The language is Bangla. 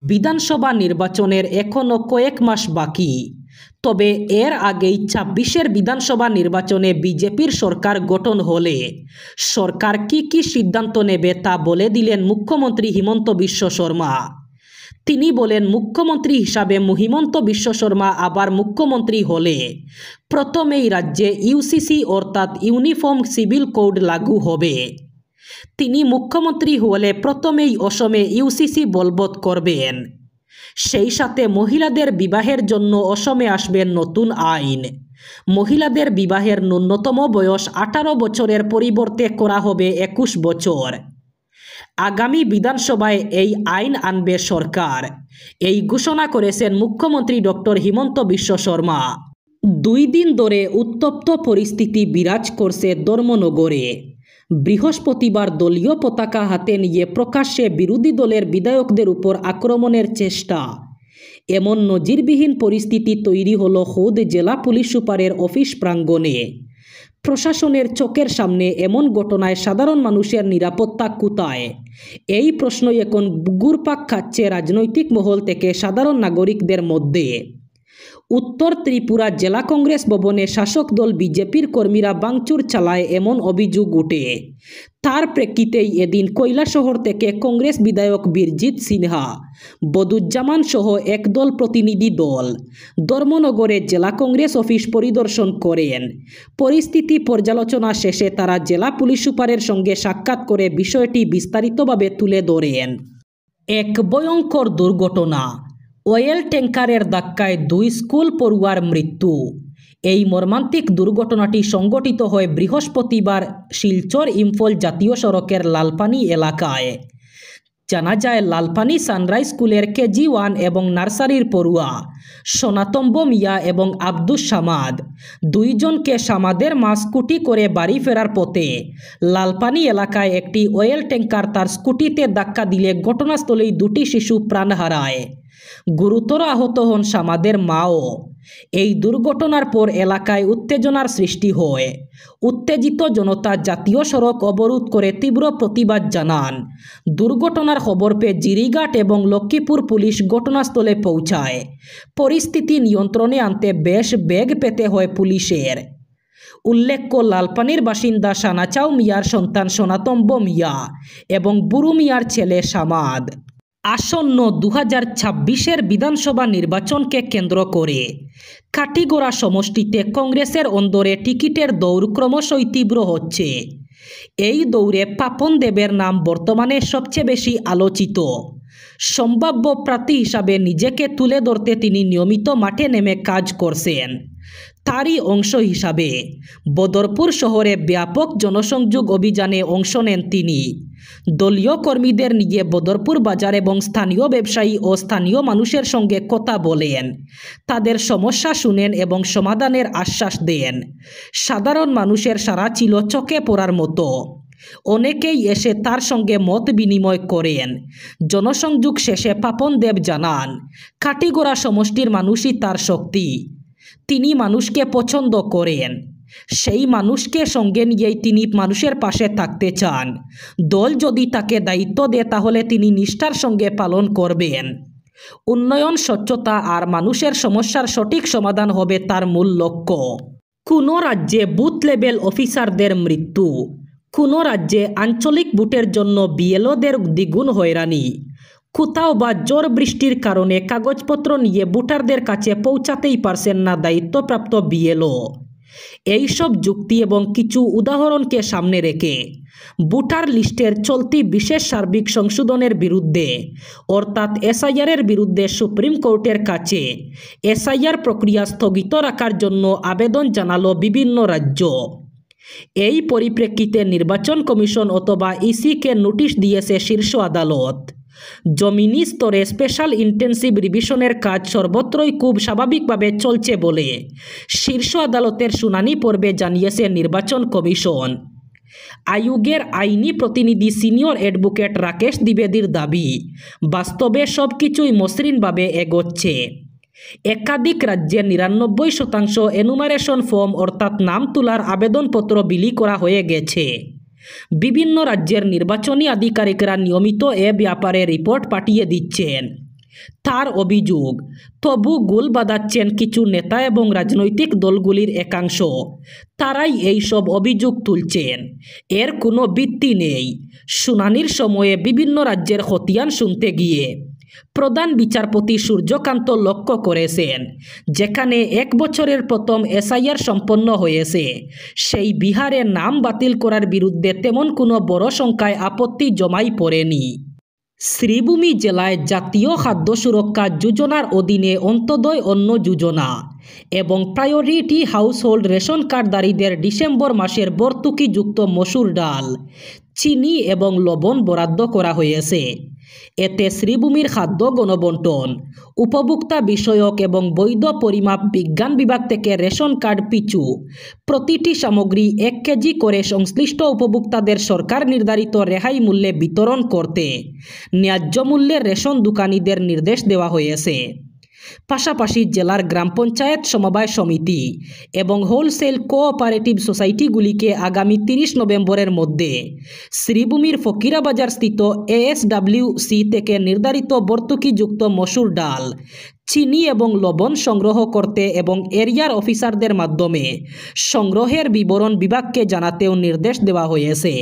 বিধানসভা নির্বাচনের এখনও কয়েক মাস বাকি। তবে এর আগেই ২৬-এর বিধানসভা নির্বাচনে বিজেপির সরকার গঠন হলে সরকার কি সিদ্ধান্ত নেবে তা বলে দিলেন মুখ্যমন্ত্রী হিমন্ত বিশ্ব শর্মা। তিনি বলেন, মুখ্যমন্ত্রী হিসাবে হিমন্ত বিশ্ব শর্মা আবার মুখ্যমন্ত্রী হলে প্রথমেই রাজ্যে ইউসিসি অর্থাৎ ইউনিফর্ম সিভিল কোড লাগু হবে। তিনি মুখ্যমন্ত্রী হলে প্রথমেই অসমে ইউসিসি বলবৎ করবেন। সেই সাথে মহিলাদের বিবাহের জন্য অসমে আসবে নতুন আইন। মহিলাদের বিবাহের ন্যূনতম বয়স 18 বছরের পরিবর্তে করা হবে 21 বছর। আগামী বিধানসভায় এই আইন আনবে সরকার, এই ঘোষণা করেছেন মুখ্যমন্ত্রী ডক্টর হিমন্ত বিশ্ব শর্মা। 2 দিন ধরে উত্তপ্ত পরিস্থিতি বিরাজ করছে ধর্মনগরে। বৃহস্পতিবার দলীয় পতাকা হাতে নিয়ে প্রকাশ্যে বিরোধী দলের বিধায়কদের উপর আক্রমণের চেষ্টা। এমন নজিরবিহীন পরিস্থিতি তৈরি হলো খোদ জেলা পুলিশ সুপারের অফিস প্রাঙ্গণে। প্রশাসনের চোখের সামনে এমন ঘটনায় সাধারণ মানুষের নিরাপত্তা কোথায়? এই প্রশ্নই এখন ঘুরপাক খাচ্ছে রাজনৈতিক মহল থেকে সাধারণ নাগরিকদের মধ্যে। উত্তর ত্রিপুরা জেলা কংগ্রেস ভবনে শাসক দল বিজেপির কর্মীরা ভাঙচুর চালায় এমন অভিযোগ ওঠে। তার প্রেক্ষিতেই এদিন কৈলাসহর থেকে কংগ্রেস বিধায়ক বীরজিৎ সিনহা, বদুজ্জামান সহ একদল প্রতিনিধি দল ধর্মনগরে জেলা কংগ্রেস অফিস পরিদর্শন করেন। পরিস্থিতি পর্যালোচনা শেষে তারা জেলা পুলিশ সুপারের সঙ্গে সাক্ষাৎ করে বিষয়টি বিস্তারিতভাবে তুলে ধরেন। এক ভয়ঙ্কর দুর্ঘটনা, অয়েল ট্যাঙ্কারের ধাক্কায় 2 স্কুল পড়ুয়ার মৃত্যু। এই মর্মান্তিক দুর্ঘটনাটি সংঘটিত হয় বৃহস্পতিবার শিলচর ইম্ফল জাতীয় সড়কের লালপানি এলাকায়। জানা যায়, লালপানি সানরাইজ স্কুলের কেজি 1 এবং নার্সারির পড়ুয়া সনাতম্ব মিয়া এবং আব্দুস সামাদ 2 জনকে সামাদের মা স্কুটি করে বাড়ি ফেরার পথে লালপানি এলাকায় একটি অয়েল ট্যাঙ্কার তার স্কুটিতে ধাক্কা দিলে ঘটনাস্থলেই 2টি শিশু প্রাণ হারায়। গুরুতর আহত হন সামাদের মাও। এই দুর্ঘটনার পর এলাকায় উত্তেজনার সৃষ্টি হয়। উত্তেজিত জনতা জাতীয় সড়ক অবরোধ করে তীব্র প্রতিবাদ জানান। দুর্ঘটনার খবর পেয়ে জিরিঘাট এবং লক্ষ্মীপুর পুলিশ ঘটনাস্থলে পৌঁছায়। পরিস্থিতি নিয়ন্ত্রণে আনতে বেশ বেগ পেতে হয় পুলিশের। উল্লেখ্য, লালপানির বাসিন্দা সানাচাও মিয়ার সন্তান সনাতম্ব মিয়া এবং বুরু মিয়ার ছেলে সামাদ। আসন্ন 2026-এর বিধানসভা নির্বাচনকে কেন্দ্র করে কাটিগড়া সমষ্টিতে কংগ্রেসের অন্দরে টিকিটের দৌড় ক্রমশই তীব্র হচ্ছে। এই দৌড়ে পাপন দেবের নাম বর্তমানে সবচেয়ে বেশি আলোচিত। সম্ভাব্য প্রার্থী হিসাবে নিজেকে তুলে ধরতে তিনি নিয়মিত মাঠে নেমে কাজ করছেন। তারই অংশ হিসাবে বদরপুর শহরে ব্যাপক জনসংযোগ অভিযানে অংশ নেন তিনি। দলীয় কর্মীদের নিয়ে বদরপুর বাজার এবং স্থানীয় ব্যবসায়ী ও স্থানীয় মানুষের সঙ্গে কথা বলেন, তাদের সমস্যা শুনেন এবং সমাধানের আশ্বাস দেন। সাধারণ মানুষের সাড়া ছিল চোখে পড়ার মতো। অনেকেই এসে তার সঙ্গে মত বিনিময় করেন। জনসংযোগ শেষে পাপন দেব জানান, কাটিগড়া সমষ্টির মানুষই তার শক্তি। তিনি মানুষকে পছন্দ করেন। সেই মানুষকে সঙ্গে নিয়েই তিনি মানুষের পাশে থাকতে চান। দল যদি তাকে দায়িত্ব দেয় তাহলে তিনি নিষ্ঠার সঙ্গে পালন করবেন। উন্নয়ন, স্বচ্ছতা আর মানুষের সমস্যার সঠিক সমাধান হবে তার মূল লক্ষ্য। কোনো রাজ্যে বুথ লেভেল অফিসারদের মৃত্যু। কোনো রাজ্যে আঞ্চলিক বুথের জন্য বিএলওদের দ্বিগুণ হয়রানি। কোথাও বা জোর বৃষ্টির কারণে কাগজপত্র নিয়ে ভোটারদের কাছে পৌঁছাতেই পারছেন না দায়িত্বপ্রাপ্ত বিএলও। এইসব যুক্তি এবং কিছু উদাহরণকে সামনে রেখে ভোটার লিস্টের চলতি বিশেষ সার্বিক সংশোধনের বিরুদ্ধে অর্থাৎ এসআইআরের বিরুদ্ধে সুপ্রিম কোর্টের কাছে এসআইআর প্রক্রিয়া স্থগিত রাখার জন্য আবেদন জানালো বিভিন্ন রাজ্য। এই পরিপ্রেক্ষিতে নির্বাচন কমিশন অথবা ইসিকে নোটিশ দিয়েছে শীর্ষ আদালত। জমিনি স্তরে স্পেশাল ইন্টেন্সিভ রিভিশনের কাজ সর্বত্রই খুব স্বাভাবিকভাবে চলছে বলে শীর্ষ আদালতের শুনানি পর্বে জানিয়েছে নির্বাচন কমিশন। আয়োগের আইনি প্রতিনিধি সিনিয়র অ্যাডভোকেট রাকেশ দ্বিবেদীর দাবি, বাস্তবে সবকিছুই মসৃণভাবে এগোচ্ছে। একাধিক রাজ্যে 99% এনুমারেশন ফর্ম অর্থাৎ নাম তোলার আবেদনপত্র বিলি করা হয়ে গেছে। বিভিন্ন রাজ্যের নির্বাচনী আধিকারিকরা নিয়মিত এ ব্যাপারে রিপোর্ট পাঠিয়ে দিচ্ছেন। তার অভিযোগ, তবু গোল বাঁধাচ্ছেন কিছু নেতা এবং রাজনৈতিক দলগুলির একাংশ। তারাই এইসব অভিযোগ তুলছেন। এর কোনো ভিত্তি নেই। শুনানির সময়ে বিভিন্ন রাজ্যের খতিয়ান শুনতে গিয়ে প্রধান বিচারপতি সূর্যকান্ত লক্ষ্য করেছেন, যেখানে 1 বছরের প্রথম এসআইআর সম্পন্ন হয়েছে, সেই বিহারে নাম বাতিল করার বিরুদ্ধে তেমন কোনো বড় সংখ্যায় আপত্তি জমাই পড়েনি। শ্রীভূমি জেলায় জাতীয় খাদ্য সুরক্ষা যোজনার অধীনে অন্তোদয় অন্ন যোজনা এবং প্রায়োরিটি হাউসহোল্ড রেশন কার্ডধারীদের ডিসেম্বর মাসের ভর্তুকিযুক্ত মসুর ডাল, চিনি এবং লবণ বরাদ্দ করা হয়েছে। এতে শ্রীভূমির খাদ্য গণবণ্টন, উপভোক্তা বিষয়ক এবং বৈধ পরিমাপ বিজ্ঞান বিভাগ থেকে রেশন কার্ড পিছু প্রতিটি সামগ্রী 1 কেজি করে সংশ্লিষ্ট উপভোক্তাদের সরকার নির্ধারিত রেহাই মূল্যে বিতরণ করতে ন্যায্য মূল্যের রেশন দোকানিদের নির্দেশ দেওয়া হয়েছে। পাশাপাশি জেলার গ্রাম পঞ্চায়েত সমবায় সমিতি এবং হোলসেল কোঅপারেটিভ সোসাইটিগুলিকে আগামী 30 নভেম্বরের মধ্যে শ্রীভূমির ফকিরাবাজারস্থিত ASWC থেকে নির্ধারিত ভর্তুকিযুক্ত মসুর ডাল, চিনি এবং লবণ সংগ্রহ করতে এবং এরিয়ার অফিসারদের মাধ্যমে সংগ্রহের বিবরণ বিভাগকে জানাতেও নির্দেশ দেওয়া হয়েছে।